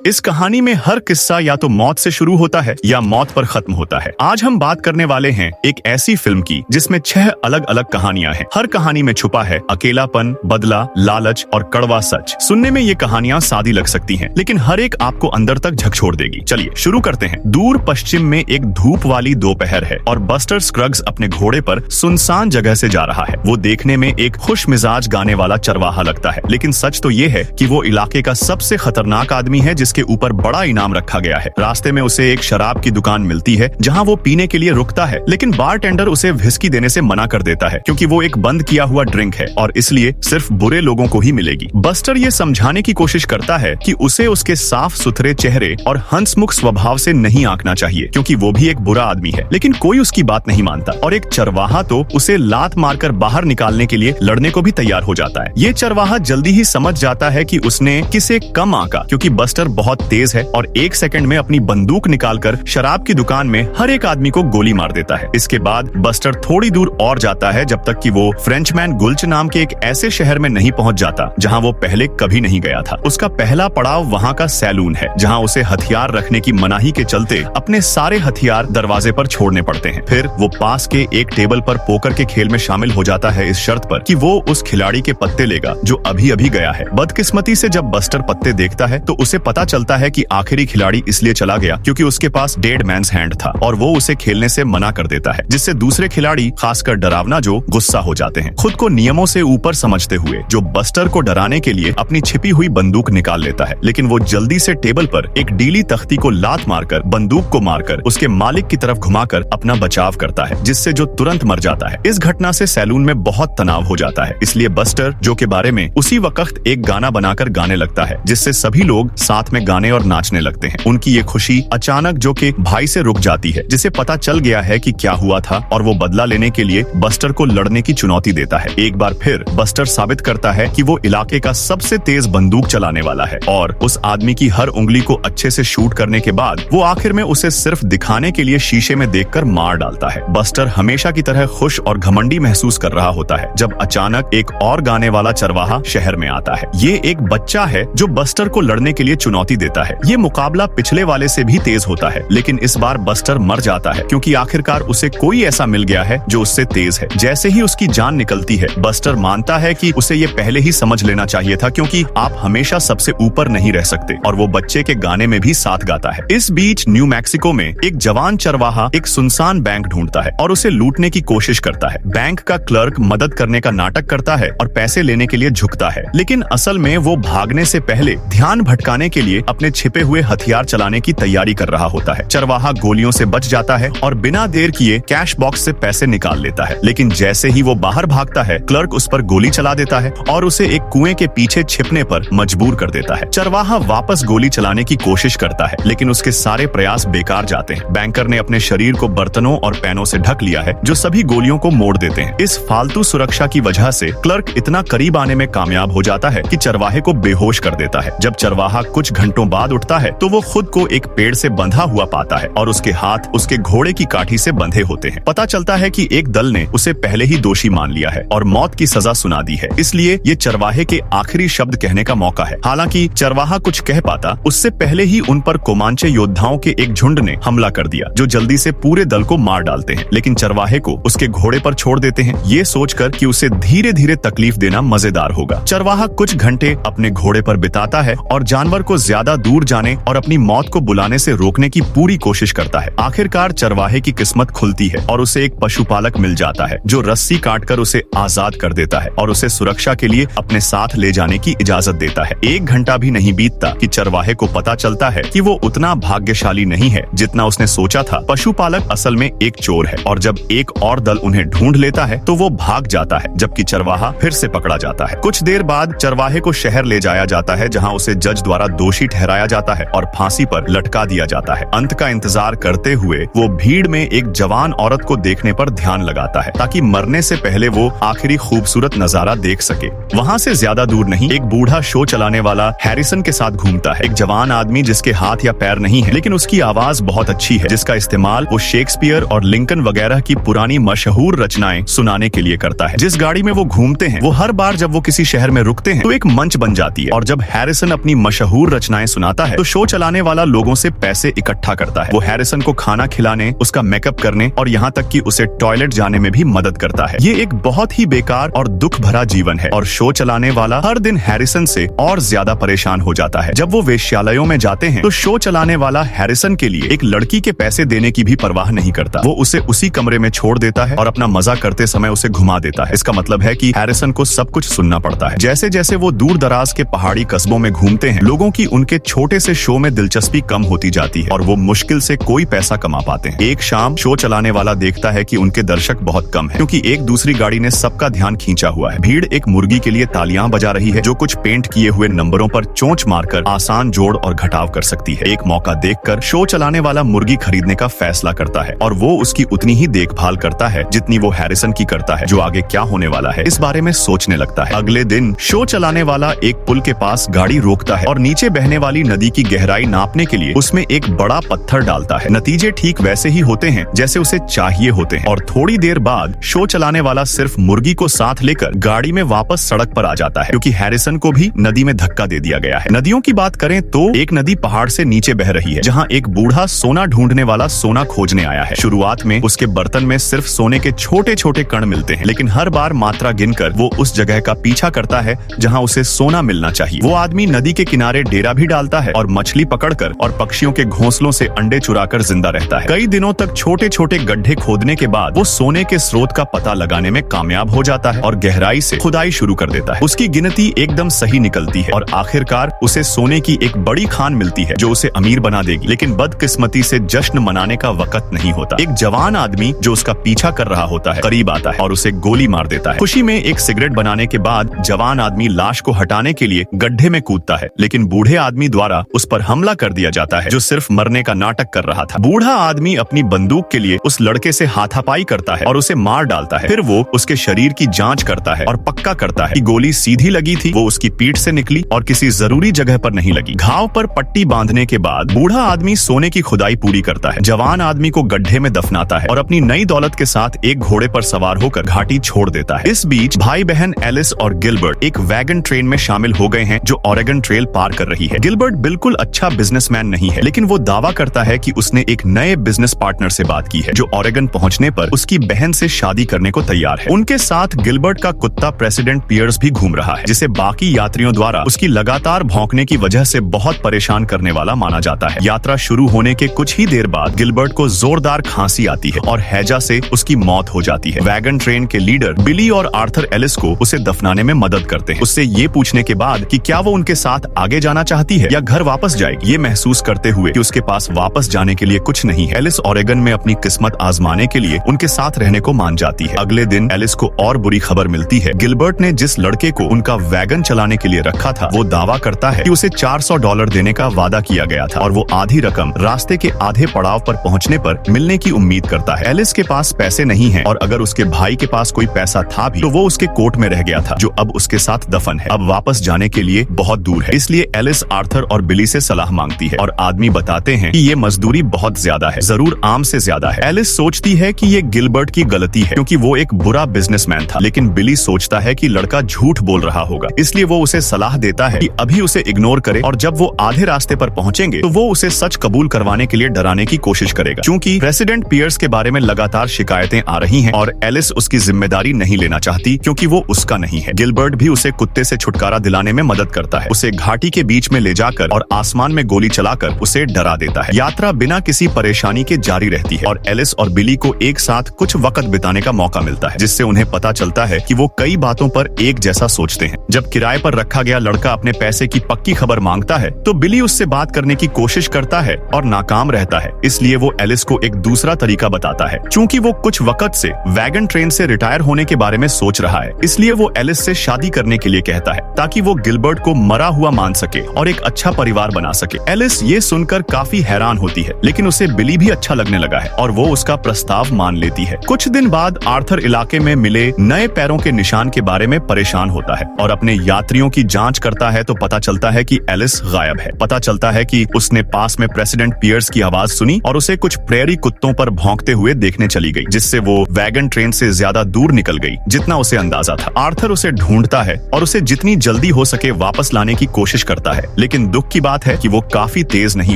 इस कहानी में हर किस्सा या तो मौत से शुरू होता है या मौत पर खत्म होता है। आज हम बात करने वाले हैं एक ऐसी फिल्म की जिसमें 6 अलग अलग कहानियां हैं। हर कहानी में छुपा है अकेलापन, बदला, लालच और कड़वा सच। सुनने में ये कहानियां सादी लग सकती हैं, लेकिन हर एक आपको अंदर तक झकझोर देगी। चलिए शुरू करते हैं। दूर पश्चिम में एक धूप वाली दोपहर है और बस्टर स्क्रग्स अपने घोड़े पर सुनसान जगह से जा रहा है। वो देखने में एक खुश मिजाज गाने वाला चरवाहा लगता है, लेकिन सच तो ये है कि वो इलाके का सबसे खतरनाक आदमी है जिसके ऊपर बड़ा इनाम रखा गया है। रास्ते में उसे एक शराब की दुकान मिलती है जहां वो पीने के लिए रुकता है, लेकिन बारटेंडर उसे व्हिस्की देने से मना कर देता है क्योंकि वो एक बंद किया हुआ ड्रिंक है और इसलिए सिर्फ बुरे लोगों को ही मिलेगी। बस्टर ये समझाने की कोशिश करता है कि उसे उसके साफ सुथरे चेहरे और हंसमुख स्वभाव से नहीं आंकना चाहिए क्योंकि वो भी एक बुरा आदमी है, लेकिन कोई उसकी बात नहीं मानता और एक चरवाहा तो उसे लात मारकर बाहर निकालने के लिए लड़ने को भी तैयार हो जाता है। ये चरवाहा जल्दी ही समझ जाता है कि उसने किसे कम आंका क्योंकि बस्टर बहुत तेज है और 1 सेकंड में अपनी बंदूक निकालकर शराब की दुकान में हर एक आदमी को गोली मार देता है। इसके बाद बस्टर थोड़ी दूर और जाता है जब तक कि वो फ्रेंचमैन गुल्च नाम के एक ऐसे शहर में नहीं पहुंच जाता जहां वो पहले कभी नहीं गया था। उसका पहला पड़ाव वहां का सैलून है जहां उसे हथियार रखने की मनाही के चलते अपने सारे हथियार दरवाजे पर छोड़ने पड़ते हैं। फिर वो पास के एक टेबल पर पोकर के खेल में शामिल हो जाता है इस शर्त पर कि वो उस खिलाड़ी के पत्ते लेगा जो अभी अभी गया है। बदकिस्मती से जब बस्टर पत्ते देखता है तो उसे पता चलता है कि आखिरी खिलाड़ी इसलिए चला गया क्योंकि उसके पास डेड मैन्स हैंड था और वो उसे खेलने से मना कर देता है, जिससे दूसरे खिलाड़ी खासकर डरावना जो गुस्सा हो जाते हैं। खुद को नियमों से ऊपर समझते हुए जो बस्टर को डराने के लिए अपनी छिपी हुई बंदूक निकाल लेता है, लेकिन वो जल्दी से टेबल पर एक डीली तख्ती को लात मारकर बंदूक को मारकर उसके मालिक की तरफ घुमाकर अपना बचाव करता है, जिससे जो तुरंत मर जाता है। इस घटना से सैलून में बहुत तनाव हो जाता है, इसलिए बस्टर जो के बारे में उसी वक्त एक गाना बनाकर गाने लगता है, जिससे सभी लोग साथ में गाने और नाचने लगते हैं। उनकी ये खुशी अचानक जो के भाई से रुक जाती है, जिसे पता चल गया है कि क्या हुआ था और वो बदला लेने के लिए बस्टर को लड़ने की चुनौती देता है। एक बार फिर बस्टर साबित करता है कि वो इलाके का सबसे तेज बंदूक चलाने वाला है और उस आदमी की हर उंगली को अच्छे से शूट करने के बाद वो आखिर में उसे सिर्फ दिखाने के लिए शीशे में देखकर मार डालता है। बस्टर हमेशा की तरह खुश और घमंडी महसूस कर रहा होता है जब अचानक एक और गाने वाला चरवाहा शहर में आता है। ये एक बच्चा है जो बस्टर को लड़ने के लिए चुनौती देता है। ये मुकाबला पिछले वाले से भी तेज होता है, लेकिन इस बार बस्टर मर जाता है क्योंकि आखिरकार उसे कोई ऐसा मिल गया है जो उससे तेज है। जैसे ही उसकी जान निकलती है, बस्टर मानता है कि उसे ये पहले ही समझ लेना चाहिए था क्योंकि आप हमेशा सबसे ऊपर नहीं रह सकते, और वो बच्चे के गाने में भी साथ गाता है। इस बीच न्यू मैक्सिको में एक जवान चरवाहा एक सुनसान बैंक ढूंढता है और उसे लूटने की कोशिश करता है। बैंक का क्लर्क मदद करने का नाटक करता है और पैसे लेने के लिए झुकता है, लेकिन असल में वो भागने से पहले ध्यान भटकाने के लिए अपने छिपे हुए हथियार चलाने की तैयारी कर रहा होता है। चरवाहा गोलियों से बच जाता है और बिना देर किए कैश बॉक्स से पैसे निकाल लेता है, लेकिन जैसे ही वो बाहर भागता है, क्लर्क उस पर गोली चला देता है और उसे एक कुएं के पीछे छिपने पर मजबूर कर देता है। चरवाहा वापस गोली चलाने की कोशिश करता है, लेकिन उसके सारे प्रयास बेकार जाते हैं। बैंकर ने अपने शरीर को बर्तनों और पैनों से ढक लिया है जो सभी गोलियों को मोड़ देते हैं। इस फालतू सुरक्षा की वजह से क्लर्क इतना करीब आने में कामयाब हो जाता है कि चरवाहे को बेहोश कर देता है। जब चरवाहा कुछ घंटों बाद उठता है तो वो खुद को एक पेड़ से बंधा हुआ पाता है और उसके हाथ उसके घोड़े की काठी से बंधे होते हैं। पता चलता है कि एक दल ने उसे पहले ही दोषी मान लिया है और मौत की सजा सुना दी है, इसलिए ये चरवाहे के आखिरी शब्द कहने का मौका है। हालांकि चरवाहा कुछ कह पाता उससे पहले ही उन पर कोमांचे योद्धाओं के एक झुंड ने हमला कर दिया जो जल्दी से पूरे दल को मार डालते हैं, लेकिन चरवाहे को उसके घोड़े पर छोड़ देते हैं, ये सोचकर कि उसे धीरे धीरे तकलीफ देना मजेदार होगा। चरवाहा कुछ घंटे अपने घोड़े पर बिताता है और जानवर को ज्यादा दूर जाने और अपनी मौत को बुलाने से रोकने की पूरी कोशिश करता है। आखिरकार चरवाहे की किस्मत खुलती है और उसे एक पशुपालक मिल जाता है जो रस्सी काटकर उसे आजाद कर देता है और उसे सुरक्षा के लिए अपने साथ ले जाने की इजाजत देता है। 1 घंटा भी नहीं बीतता कि चरवाहे को पता चलता है कि वो उतना भाग्यशाली नहीं है जितना उसने सोचा था। पशुपालक असल में एक चोर है और जब एक और दल उन्हें ढूंढ लेता है तो वो भाग जाता है, जबकि चरवाहा फिर से पकड़ा जाता है। कुछ देर बाद चरवाहे को शहर ले जाया जाता है जहां उसे जज द्वारा दोषी ठहराया जाता है और फांसी पर लटका दिया जाता है। अंत का इंतजार करते हुए वो भीड़ में एक जवान औरत को देखने पर ध्यान लगाता है ताकि मरने से पहले वो आखिरी खूबसूरत नजारा देख सके। वहाँ से ज्यादा दूर नहीं एक बूढ़ा शो चलाने वाला हैरिसन के साथ घूमता है, एक जवान आदमी जिसके हाथ या पैर नहीं है, लेकिन उसकी आवाज बहुत अच्छी है जिसका इस्तेमाल वो शेक्सपियर और लिंकन वगैरह की पुरानी मशहूर रचनाएं सुनाने के लिए करता है। जिस गाड़ी में वो घूमते हैं वो हर बार जब वो किसी शहर में रुकते हैं तो एक मंच बन जाती है और जब हैरिसन अपनी मशहूर रचना घोषणाएं सुनाता है तो शो चलाने वाला लोगों से पैसे इकट्ठा करता है। वो हैरिसन को खाना खिलाने, उसका मेकअप करने और यहाँ तक कि उसे टॉयलेट जाने में भी मदद करता है। ये एक बहुत ही बेकार और दुख भरा जीवन है और शो चलाने वाला हर दिन हैरिसन से और ज्यादा परेशान हो जाता है। जब वो वेश्यालयों में जाते हैं तो शो चलाने वाला हैरिसन के लिए एक लड़की के पैसे देने की भी परवाह नहीं करता। वो उसे उसी कमरे में छोड़ देता है और अपना मजा करते समय उसे घुमा देता है। इसका मतलब है कि हैरिसन को सब कुछ सुनना पड़ता है। जैसे जैसे वो दूर दराज के पहाड़ी कस्बों में घूमते हैं, लोगों की उनके छोटे से शो में दिलचस्पी कम होती जाती है और वो मुश्किल से कोई पैसा कमा पाते हैं। एक शाम शो चलाने वाला देखता है कि उनके दर्शक बहुत कम है, क्योंकि एक दूसरी गाड़ी ने सबका ध्यान खींचा हुआ है। भीड़ एक मुर्गी के लिए तालियां बजा रही है, जो कुछ पेंट किए हुए नंबरों पर चोंच मारकर आसान जोड़ और घटाव कर सकती है। एक मौका देखकर शो चलाने वाला मुर्गी खरीदने का फैसला करता है और वो उसकी उतनी ही देखभाल करता है जितनी वो हैरिसन की करता है, जो आगे क्या होने वाला है इस बारे में सोचने लगता है। अगले दिन शो चलाने वाला एक पुल के पास गाड़ी रोकता है और नीचे बहने वाली नदी की गहराई नापने के लिए उसमें एक बड़ा पत्थर डालता है। नतीजे ठीक वैसे ही होते हैं जैसे उसे चाहिए होते हैं और थोड़ी देर बाद शो चलाने वाला सिर्फ मुर्गी को साथ लेकर गाड़ी में वापस सड़क पर आ जाता है, क्योंकि हैरिसन को भी नदी में धक्का दे दिया गया है। नदियों की बात करें तो एक नदी पहाड़ से नीचे बह रही है, जहाँ एक बूढ़ा सोना ढूंढने वाला सोना खोजने आया है। शुरुआत में उसके बर्तन में सिर्फ सोने के छोटे छोटे कण मिलते हैं, लेकिन हर बार मात्रा गिनकर वो उस जगह का पीछा करता है जहाँ उसे सोना मिलना चाहिए। वो आदमी नदी के किनारे डेरा भी डालता है और मछली पकड़कर और पक्षियों के घोंसलों से अंडे चुराकर जिंदा रहता है। कई दिनों तक छोटे छोटे गड्ढे खोदने के बाद वो सोने के स्रोत का पता लगाने में कामयाब हो जाता है और गहराई से खुदाई शुरू कर देता है। उसकी गिनती एकदम सही निकलती है और आखिरकार उसे सोने की एक बड़ी खान मिलती है जो उसे अमीर बना देगी। लेकिन बदकिस्मती से जश्न मनाने का वक्त नहीं होता। एक जवान आदमी जो उसका पीछा कर रहा होता है करीब आता है और उसे गोली मार देता है। खुशी में एक सिगरेट बनाने के बाद जवान आदमी लाश को हटाने के लिए गड्ढे में कूदता है, लेकिन बूढ़े आदमी द्वारा उस पर हमला कर दिया जाता है जो सिर्फ मरने का नाटक कर रहा था। बूढ़ा आदमी अपनी बंदूक के लिए उस लड़के से हाथापाई करता है और उसे मार डालता है। फिर वो उसके शरीर की जांच करता है और पक्का करता है कि गोली सीधी लगी थी, वो उसकी पीठ से निकली और किसी जरूरी जगह पर नहीं लगी। घाव पर पट्टी बांधने के बाद बूढ़ा आदमी सोने की खुदाई पूरी करता है, जवान आदमी को गड्ढे में दफनाता है और अपनी नई दौलत के साथ एक घोड़े पर सवार होकर घाटी छोड़ देता है। इस बीच भाई बहन एलिस और गिलबर्ट एक वैगन ट्रेन में शामिल हो गए हैं जो ओरेगन ट्रेल पार कर रही है। गिलबर्ट बिल्कुल अच्छा बिजनेसमैन नहीं है, लेकिन वो दावा करता है कि उसने एक नए बिजनेस पार्टनर से बात की है जो ओरेगन पहुंचने पर उसकी बहन से शादी करने को तैयार है। उनके साथ गिलबर्ट का कुत्ता प्रेसिडेंट पियर्स भी घूम रहा है, जिसे बाकी यात्रियों द्वारा उसकी लगातार भौंकने की वजह से बहुत परेशान करने वाला माना जाता है। यात्रा शुरू होने के कुछ ही देर बाद गिलबर्ट को जोरदार खांसी आती है और हैजा से उसकी मौत हो जाती है। वैगन ट्रेन के लीडर बिली और आर्थर एलिस को उसे दफनाने में मदद करते हैं, उससे ये पूछने के बाद कि क्या वो उनके साथ आगे जाना चाहती है या घर वापस जाएगी। ये महसूस करते हुए कि उसके पास वापस जाने के लिए कुछ नहीं है, एलिस ओरेगन में अपनी किस्मत आजमाने के लिए उनके साथ रहने को मान जाती है। अगले दिन एलिस को और बुरी खबर मिलती है। गिलबर्ट ने जिस लड़के को उनका वैगन चलाने के लिए रखा था, वो दावा करता है कि उसे $400 देने का वादा किया गया था और वो आधी रकम रास्ते के आधे पड़ाव पर पहुंचने पर मिलने की उम्मीद करता है। एलिस के पास पैसे नहीं है और अगर उसके भाई के पास कोई पैसा था भी तो वो उसके कोट में रह गया था, जो अब उसके साथ दफन है। अब वापस जाने के लिए बहुत दूर है, इसलिए एलिस आर्थर और बिली से सलाह मांगती है और आदमी बताते हैं कि ये मजदूरी बहुत ज्यादा है, जरूर आम से ज्यादा है। एलिस सोचती है कि ये गिलबर्ट की गलती है क्योंकि वो एक बुरा बिजनेसमैन था, लेकिन बिली सोचता है कि लड़का झूठ बोल रहा होगा, इसलिए वो उसे सलाह देता है कि अभी उसे इग्नोर करे और जब वो आधे रास्ते पर पहुंचेंगे तो वो उसे सच कबूल करवाने के लिए डराने की कोशिश करेगा। क्योंकि प्रेसिडेंट पियर्स के बारे में लगातार शिकायतें आ रही हैं और एलिस उसकी जिम्मेदारी नहीं लेना चाहती क्योंकि वो उसका नहीं है। गिलबर्ट भी उसे कुत्ते से छुटकारा दिलाने में मदद करता है, उसे घाटी के बीच में ले जाकर और आसमान में गोली चलाकर उसे डरा देता है। यात्रा बिना किसी परेशानी के जारी रहती है और एलिस और बिली को एक साथ कुछ वक्त बिताने का मौका मिलता है, जिससे उन्हें पता चलता है कि वो कई बातों पर एक जैसा सोचते हैं। जब किराए पर रखा गया लड़का अपने पैसे की पक्की खबर मांगता है तो बिली उससे बात करने की कोशिश करता है और नाकाम रहता है, इसलिए वो एलिस को एक दूसरा तरीका बताता है। चूंकि वो कुछ वक्त से वैगन ट्रेन से रिटायर होने के बारे में सोच रहा है, इसलिए वो एलिस से शादी करने के लिए कहता है ताकि वो गिलबर्ट को मरा हुआ मान सके और एक अच्छा परिवार बना सके। एलिस ये सुनकर काफी हैरान होती है, लेकिन उसे बिली भी अच्छा लगने लगा है और वो उसका प्रस्ताव मान लेती है। कुछ दिन बाद आर्थर इलाके में मिले नए पैरों के निशान के बारे में परेशान होता है और अपने यात्रियों की जांच करता है तो पता चलता है कि एलिस गायब है। पता चलता है कि उसने पास में प्रेसिडेंट पियर्स की आवाज सुनी और उसे कुछ प्रेरी कुत्तों पर भौंकते हुए देखने चली गई, जिससे वो वैगन ट्रेन से ज्यादा दूर निकल गई जितना उसे अंदाजा था। आर्थर उसे ढूंढता है और उसे जितनी जल्दी हो सके वापस लाने की कोशिश करता है, लेकिन दुख की बात है कि वो काफी तेज नहीं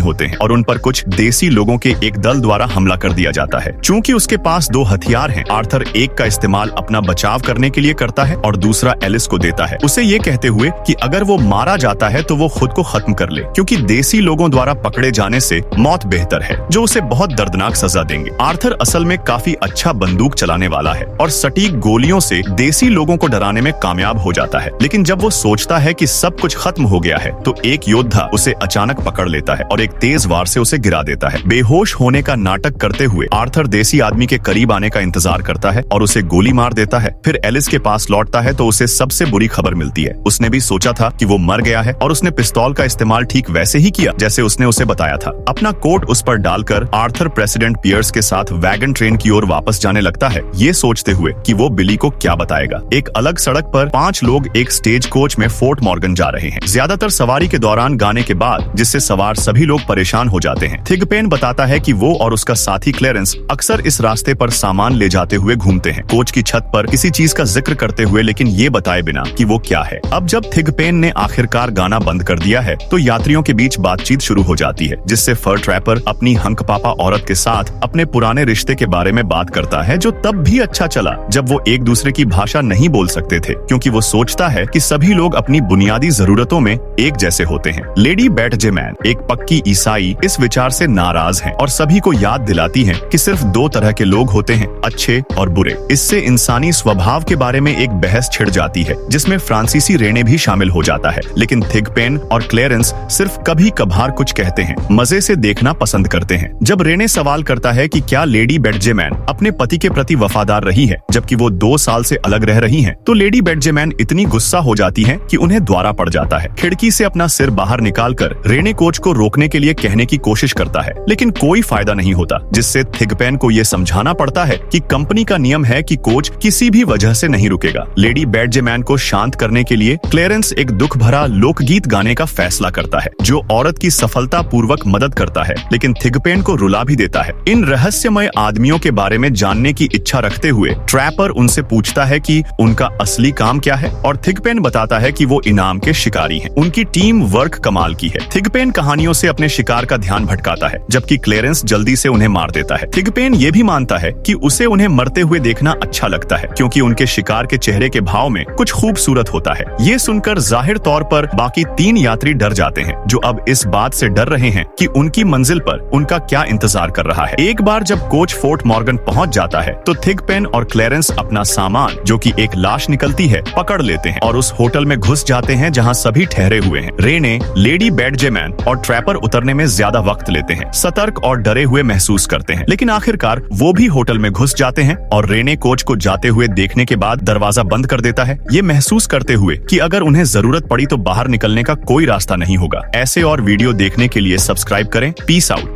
होते हैं और उन पर कुछ देसी लोगों के एक दल द्वारा हमला कर दिया जाता है। चूंकि उसके पास 2 हथियार हैं, आर्थर एक का इस्तेमाल अपना बचाव करने के लिए करता है और दूसरा एलिस को देता है, उसे ये कहते हुए कि अगर वो मारा जाता है तो वो खुद को खत्म कर ले, क्योंकि देसी लोगों द्वारा पकड़े जाने से मौत बेहतर है, जो उसे बहुत दर्दनाक सजा देंगे। आर्थर असल में काफी अच्छा बंदूक चलाने वाला है और सटीक गोलियों से देसी लोगों को डराने में कामयाब हो जाता है। लेकिन जब वो सोचता है कि सब कुछ खत्म हो गया है तो एक योद्धा उसे अचानक पकड़ लेता है और एक तेज वार से उसे गिरा देता है। बेहोश होने का नाटक करते हुए आर्थर देसी आदमी के करीब आने का इंतजार करता है और उसे गोली मार देता है। फिर एलिस के पास लौटता है तो उसे सबसे बुरी खबर मिलती है। उसने भी सोचा था कि वो मर गया है और उसने पिस्तौल का इस्तेमाल ठीक वैसे ही किया जैसे उसने उसे बताया था। अपना कोट उस पर डालकर आर्थर प्रेसिडेंट पियर्स के साथ वैगन ट्रेन की ओर वापस जाने लगता है, ये सोचते हुए कि वो बिली को क्या बताएगा। एक अलग सड़क पर 5 लोग एक स्टेज कोच में फोर्ट मॉर्गन जा रहे हैं, ज्यादातर सवारी के दौरान गाने के बाद, जिससे सवार सभी लोग परेशान हो जाते हैं। थिगपेन बताता है कि वो और उसका साथी क्लेरेंस अक्सर इस रास्ते पर सामान ले जाते हुए घूमते हैं, कोच की छत पर किसी चीज का जिक्र करते हुए, लेकिन ये बताए बिना कि वो क्या है। अब जब थिगपेन ने आखिरकार गाना बंद कर दिया है तो यात्रियों के बीच बातचीत शुरू हो जाती है, जिससे फर ट्रैपर अपनी हंक पापा औरत के साथ अपने पुराने रिश्ते के बारे में बात करता है, जो तब भी अच्छा चला जब वो एक दूसरे की भाषा नहीं बोल सकते थे, क्योंकि वो सोचता है कि सभी लोग अपनी बुनियादी जरूरतों में एक जैसे होते हैं। लेडी बैटजेमैन, एक पक्की ईसाई, इस विचार से नाराज हैं और सभी को याद दिलाती हैं कि सिर्फ 2 तरह के लोग होते हैं, अच्छे और बुरे। इससे इंसानी स्वभाव के बारे में एक बहस छिड़ जाती है, जिसमें फ्रांसीसी रेने भी शामिल हो जाता है। लेकिन थिगपेन और क्लेरेंस सिर्फ कभी कभार कुछ कहते हैं, मजे से देखना पसंद करते हैं। जब रेने सवाल करता है कि क्या लेडी बैटजेमैन अपने पति के प्रति वफादार रही है जबकि वो 2 साल से अलग रह रही हैं, तो लेडी बैटजेमैन इतनी गुस्सा हो जाती है कि उन्हें द्वारा पड़ जाता है। खिड़की से अपना सिर बाहर निकालकर रेने कोच को रोकने के लिए कहने की कोशिश करता है, लेकिन कोई फायदा नहीं होता, जिससे थिगपेन को ये समझाना पड़ता है कि कंपनी का नियम है कि कोच किसी भी वजह से नहीं रुकेगा। लेडी बैटजेमैन को शांत करने के लिए क्लेरेंस एक दुख भरा लोकगीत गाने का फैसला करता है, जो औरत की सफलता पूर्वक मदद करता है, लेकिन थिगपेन को रुला भी देता है। इन रहस्यमय आदमियों के बारे में जानने की इच्छा रखते हुए ट्रैपर उनसे पूछता है कि उनका असली काम क्या है, और थिगपेन बताता है कि वो इनाम के शिकारी हैं। उनकी टीम वर्क कमाल की है। थिगपेन कहानियों से अपने शिकार का ध्यान भटकाता है, जबकि क्लेरेंस जल्दी से उन्हें मार देता है। थिगपेन ये भी मानता है कि उसे उन्हें मरते हुए देखना अच्छा लगता है, क्योंकि उनके शिकार के चेहरे के भाव में कुछ खूबसूरत होता है। ये सुनकर जाहिर तौर पर बाकी 3 यात्री डर जाते हैं, जो अब इस बात से डर रहे हैं कि उनकी मंजिल पर उनका क्या इंतजार कर रहा है। एक बार जब कोच फोर्ट मॉर्गन पहुंच जाता है तो थिगपेन और क्लेरेंस अपना सामान, जो कि एक लाश निकलती है, पकड़ लेते हैं और उस होटल में घुस जाते हैं जहां सभी ठहरे हुए हैं। रेने, लेडी बैटजेमैन और ट्रैपर उतरने में ज्यादा वक्त लेते हैं, सतर्क और डरे हुए महसूस करते हैं, लेकिन आखिरकार वो भी होटल में घुस जाते हैं और रेने कोच को जाते हुए देखने के बाद दरवाजा बंद कर देता है, ये महसूस करते हुए कि अगर उन्हें जरूरत पड़ी तो बाहर निकलने का कोई रास्ता नहीं होगा। ऐसे और वीडियो देखने के लिए सब्सक्राइब करें। Peace out.